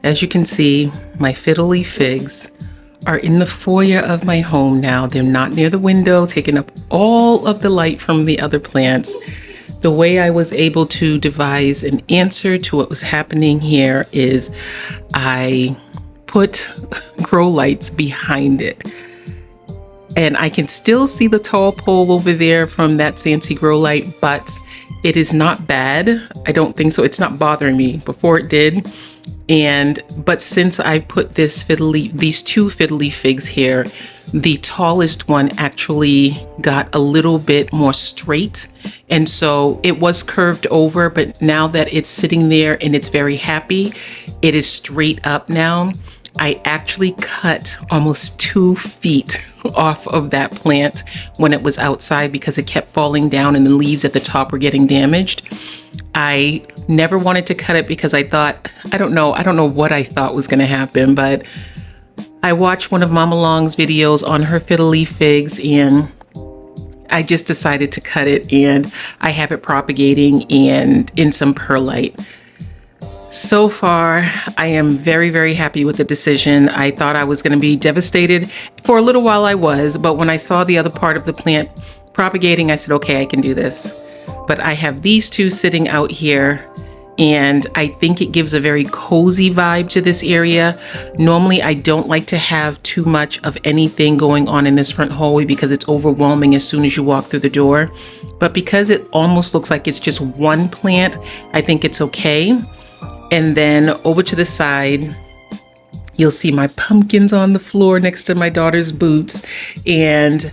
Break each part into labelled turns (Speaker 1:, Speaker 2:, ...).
Speaker 1: As you can see, my fiddly figs are in the foyer of my home now. They're not near the window, taking up all of the light from the other plants. The way I was able to devise an answer to what was happening here is I put grow lights behind it. And I can still see the tall pole over there from that Sancy grow light, but it is not bad. I don't think so. It's not bothering me. Before it did. But since I put these two fiddly figs here, the tallest one actually got a little bit more straight. And so it was curved over, but now that it's sitting there and it's very happy, it is straight up now. I actually cut almost 2 feet off of that plant when it was outside because it kept falling down and the leaves at the top were getting damaged. I never wanted to cut it because I thought, I don't know what I thought was going to happen, but I watched one of Mama Long's videos on her fiddly figs and I just decided to cut it, and I have it propagating and in some perlite. So far, I am very, very happy with the decision. I thought I was going to be devastated. For a little while I was, but when I saw the other part of the plant propagating, I said, okay, I can do this. But I have these two sitting out here, and I think it gives a very cozy vibe to this area. Normally, I don't like to have too much of anything going on in this front hallway because it's overwhelming as soon as you walk through the door. But because it almost looks like it's just one plant, I think it's okay. And then over to the side, you'll see my pumpkins on the floor next to my daughter's boots. And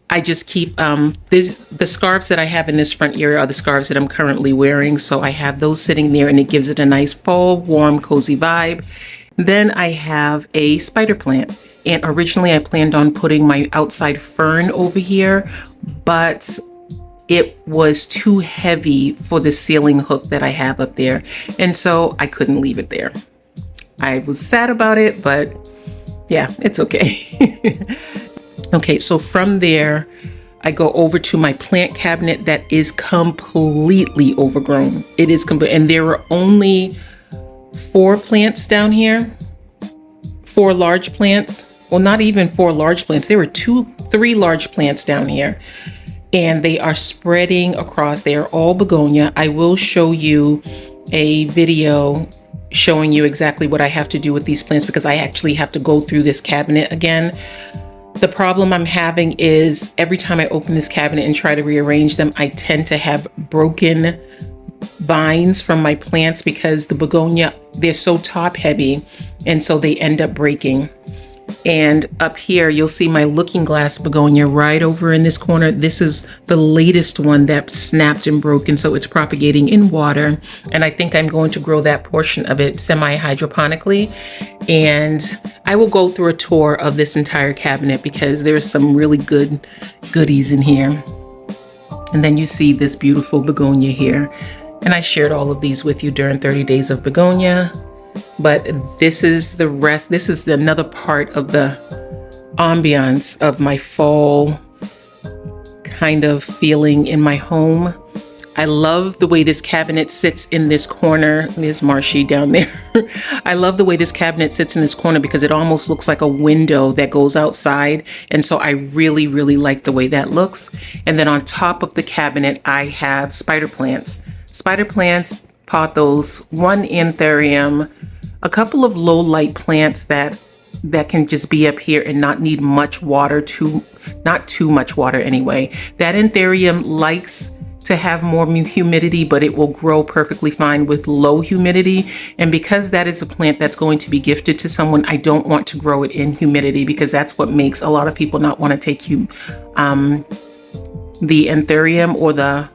Speaker 1: I just keep, the scarves that I have in this front area are the scarves that I'm currently wearing. So I have those sitting there and it gives it a nice fall, warm, cozy vibe. Then I have a spider plant. And originally I planned on putting my outside fern over here, but it was too heavy for the ceiling hook that I have up there. And so I couldn't leave it there. I was sad about it, but yeah, it's okay. Okay, so from there, I go over to my plant cabinet that is completely overgrown. It is complete, and there are only 4 plants down here, 4 large plants. Well, not even 4 large plants. There were 3 large plants down here. And they are spreading across. They are all begonia. I will show you a video showing you exactly what I have to do with these plants because I actually have to go through this cabinet again. The problem I'm having is every time I open this cabinet and try to rearrange them, I tend to have broken vines from my plants because the begonia, they're so top heavy, and so they end up breaking. And up here, you'll see my looking glass begonia right over in this corner. This is the latest one that snapped and broke, and so it's propagating in water. And I think I'm going to grow that portion of it semi-hydroponically. And I will go through a tour of this entire cabinet because there's some really good goodies in here. And then you see this beautiful begonia here. And I shared all of these with you during 30 Days of Begonia. But this is the rest. This is another part of the ambiance of my fall kind of feeling in my home. I love the way this cabinet sits in this corner. There's Marshy down there. I love the way this cabinet sits in this corner because it almost looks like a window that goes outside. And so I really, really like the way that looks. And then on top of the cabinet, I have spider plants. Spider plants, pothos, 1 anthurium, a couple of low light plants that can just be up here and not need much water, not too much water anyway. That anthurium likes to have more humidity, but it will grow perfectly fine with low humidity. And because that is a plant that's going to be gifted to someone, I don't want to grow it in humidity because that's what makes a lot of people not want to take the anthurium or the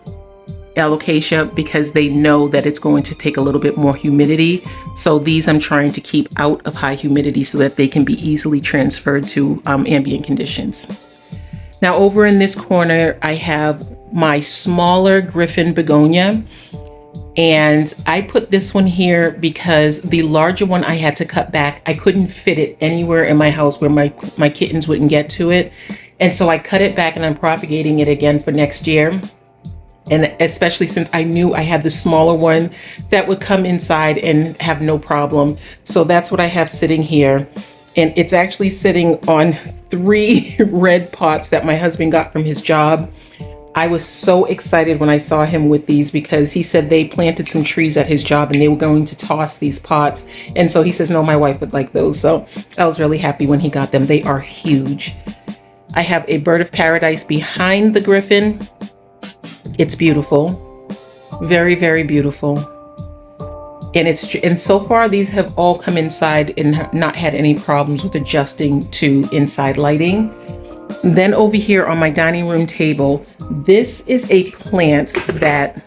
Speaker 1: alocasia because they know that it's going to take a little bit more humidity. So these I'm trying to keep out of high humidity so that they can be easily transferred to ambient conditions. Now over in this corner, I have my smaller Griffin begonia. And I put this one here because the larger one I had to cut back. I couldn't fit it anywhere in my house where my kittens wouldn't get to it. And so I cut it back and I'm propagating it again for next year. And especially since I knew I had the smaller one that would come inside and have no problem. So that's what I have sitting here. And it's actually sitting on 3 red pots that my husband got from his job. I was so excited when I saw him with these because he said they planted some trees at his job and they were going to toss these pots. And so he says, no, my wife would like those. So I was really happy when he got them. They are huge. I have a bird of paradise behind the griffin. It's beautiful. Very, very beautiful. And so far these have all come inside and not had any problems with adjusting to inside lighting. Then over here on my dining room table, this is a plant that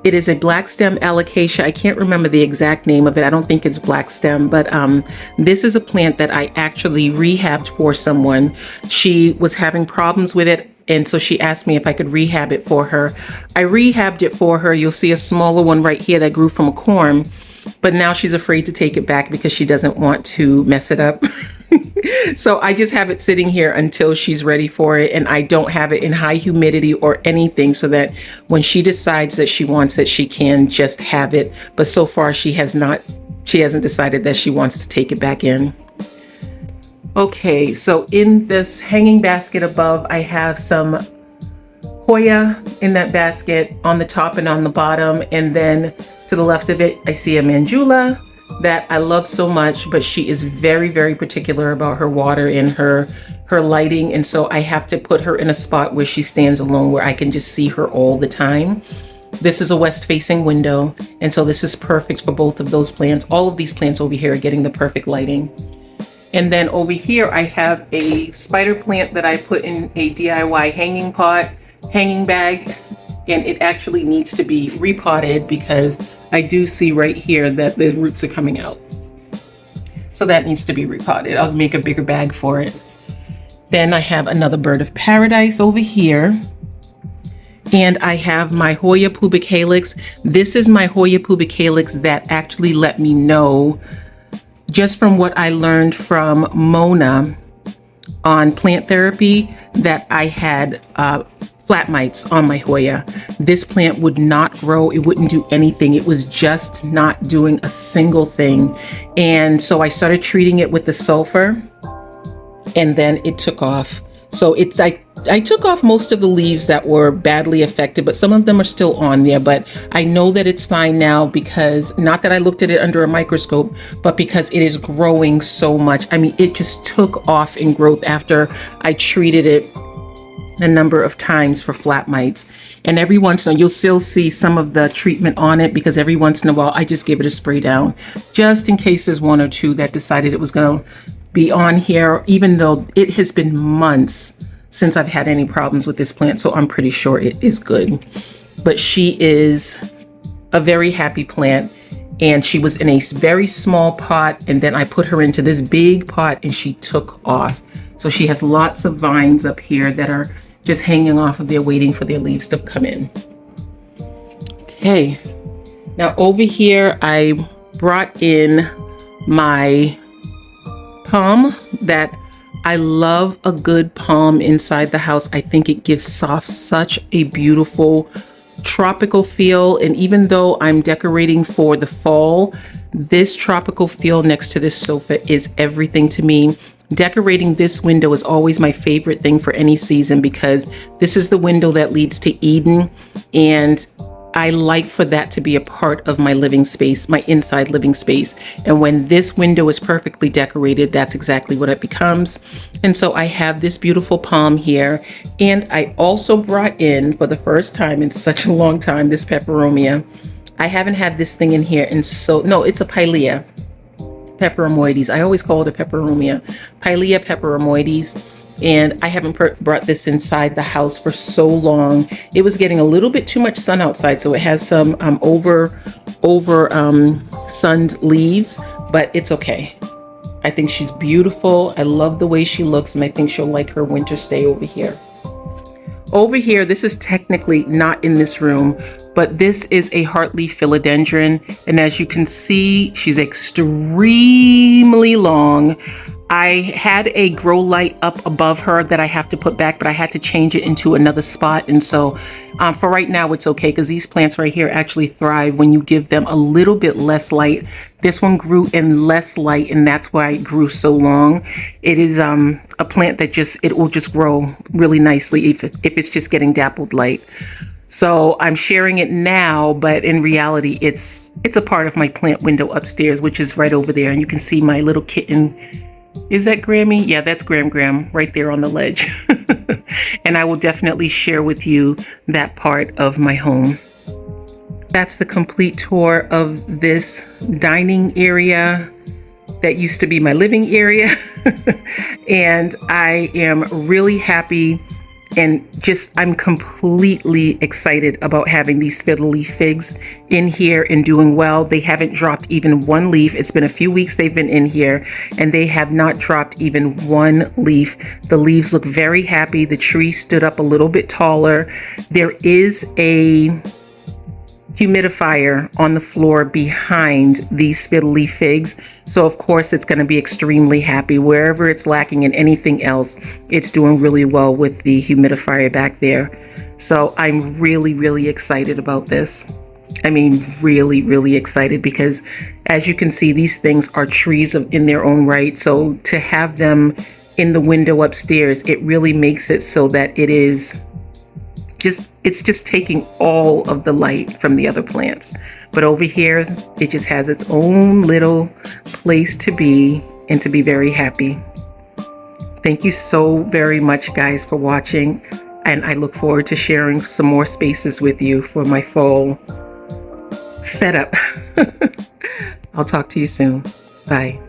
Speaker 1: it is a black stem alocasia. I can't remember the exact name of it. I don't think it's black stem, but this is a plant that I actually rehabbed for someone. She was having problems with it. And so she asked me if I could rehab it for her. I rehabbed it for her. You'll see a smaller one right here that grew from a corm, but now she's afraid to take it back because she doesn't want to mess it up. So I just have it sitting here until she's ready for it. And I don't have it in high humidity or anything so that when she decides that she wants it, she can just have it. But so far she hasn't decided that she wants to take it back in. Okay, so in this hanging basket above, I have some Hoya in that basket on the top and on the bottom. And then to the left of it, I see a Mandula that I love so much, but she is very, very particular about her water and her lighting. And so I have to put her in a spot where she stands alone, where I can just see her all the time. This is a west facing window. And so this is perfect for both of those plants. All of these plants over here are getting the perfect lighting. And then over here, I have a spider plant that I put in a DIY hanging bag, and it actually needs to be repotted because I do see right here that the roots are coming out. So that needs to be repotted. I'll make a bigger bag for it. Then I have another bird of paradise over here. And I have my Hoya pubic calyx. This is my Hoya pubic calyx that actually let me know, just from what I learned from Mona on plant therapy, that I had flat mites on my Hoya. This plant would not grow. It wouldn't do anything. It was just not doing a single thing. And so I started treating it with the sulfur, and then it took off. So it's I took off most of the leaves that were badly affected, but some of them are still on there. But I know that it's fine now because, not that I looked at it under a microscope, but because it is growing so much. I mean, it just took off in growth after I treated it a number of times for flat mites. And every once in a while, you'll still see some of the treatment on it because every once in a while, I just give it a spray down just in case there's one or two that decided it was going to be on here, even though it has been months since I've had any problems with this plant. So I'm pretty sure it is good. But she is a very happy plant. And she was in a very small pot. And then I put her into this big pot and she took off. So she has lots of vines up here that are just hanging off of there, waiting for their leaves to come in. Okay. Now over here, I brought in my palm. That I love a good palm inside the house. I think it gives such a beautiful tropical feel. And even though I'm decorating for the fall, this tropical feel next to this sofa is everything to me. Decorating this window is always my favorite thing for any season because this is the window that leads to Eden. And I like for that to be a part of my living space, my inside living space. And when this window is perfectly decorated, that's exactly what it becomes. And so I have this beautiful palm here. And I also brought in, for the first time in such a long time, this peperomia. I haven't had this thing in here. And so, no, it's a Pilea peperomoides. I always call it a peperomia. Pilea peperomoides. And I haven't brought this inside the house for so long. It was getting a little bit too much sun outside, so it has some sunned leaves, but it's okay. I think she's beautiful. I love the way she looks, and I think she'll like her winter stay over here. Over here, this is technically not in this room, but this is a heartleaf philodendron. And as you can see, she's extremely long. I had a grow light up above her that I have to put back, but I had to change it into another spot. And so for right now, it's okay because these plants right here actually thrive when you give them a little bit less light. This one grew in less light, and that's why it grew so long. It is a plant that it will just grow really nicely if it's just getting dappled light. So I'm sharing it now, but in reality, it's a part of my plant window upstairs, which is right over there. And you can see my little kitten. Is that Grammy? Yeah, that's Gram right there on the ledge. And I will definitely share with you that part of my home. That's the complete tour of this dining area that used to be my living area. And I am really happy and I'm completely excited about having these fiddle leaf figs in here and doing well. They haven't dropped even one leaf. It's been a few weeks they've been in here and they have not dropped even one leaf. The leaves look very happy. The tree stood up a little bit taller. There is a humidifier on the floor behind these fiddle leaf figs. So of course it's going to be extremely happy. Wherever it's lacking in anything else, it's doing really well with the humidifier back there. So I'm really, really excited about this. I mean, really, really excited because as you can see, these things are trees in their own right. So to have them in the window upstairs, it really makes it so that it's just taking all of the light from the other plants. But over here, it just has its own little place to be and to be very happy. Thank you so very much, guys, for watching. And I look forward to sharing some more spaces with you for my fall setup. I'll talk to you soon. Bye.